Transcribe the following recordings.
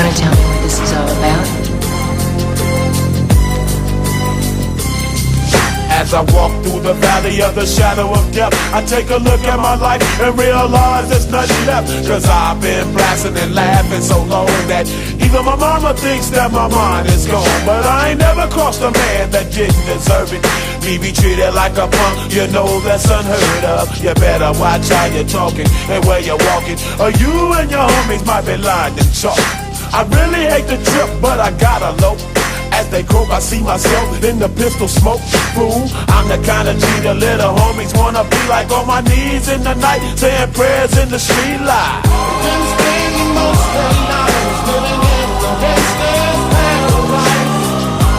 want to tell me what this is all about? As I walk through the valley of the shadow of death, I take a look at my life and realize there's nothing left. Cause I've been blasting and laughing so long that even my mama thinks that my mind is gone. But I ain't never crossed a man that didn't deserve it. Me be treated like a punk, you know that's unheard of. You better watch how you're talking and where you're walking, or you and your homies might be lined in chalk. I really hate the trip, but I gotta low. As they croak, I see myself in the pistol smoke. Fool, I'm the kind of G the little homies wanna be like, on my knees in the night, saying prayers in the street light. Been spending most of the night living in the gangster's paradise.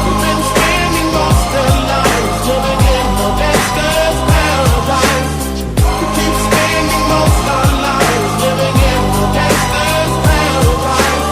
We've been spending most of the night living in the gangster's paradise. We keep spending most of our lives living in the gangster's paradise.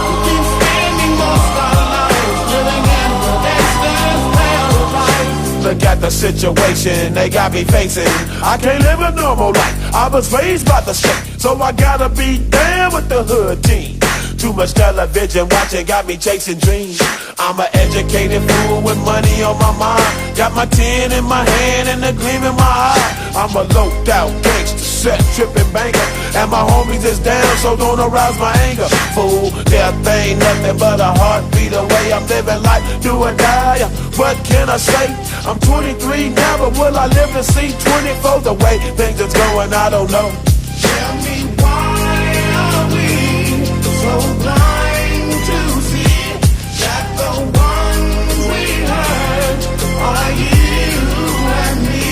We keep spending most of our lives living in the gangster's paradise. Look at the situation they got me facing. I can't live a normal life. I was raised by the street, so I gotta be down with the hood team. Too much television watching got me chasing dreams. I'm an educated fool with money on my mind. Got my tin in my hand and a gleam in my eye. I'm a loped out gangster, set tripping banker, and my homies is down, so don't arouse my anger. Fool, death ain't nothing but a heartbeat away. I'm living life, do or die. What can I say? I'm 23 now, but will I live to see 24? The way things is going, I don't know. Tell me, why are we so blind to see that the ones we hurt are you and me?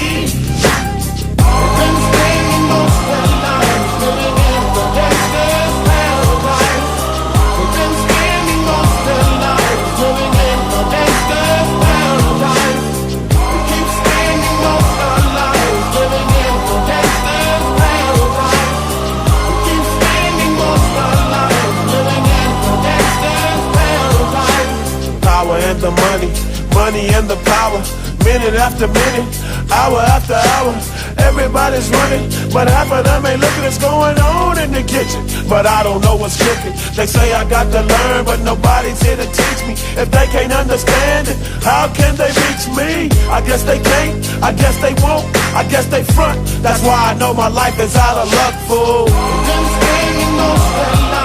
We've been spending most of our lives living in the gangster's paradise. We've been spending most of our lives living in the gangster's paradise. We keep spending most of our lives living in the gangster's paradise. We keep spending most of our lives living in the gangster's paradise. Power and the money, money and the power. Minute after minute, hour after hour, everybody's running, but half of them ain't looking what's going on in the kitchen. But I don't know what's cooking. They say I got to learn, but nobody's here to teach me. If they can't understand it, how can they reach me? I guess they can't, I guess they won't, I guess they front. That's why I know my life is out of luck, fool. We've been spending most of our lives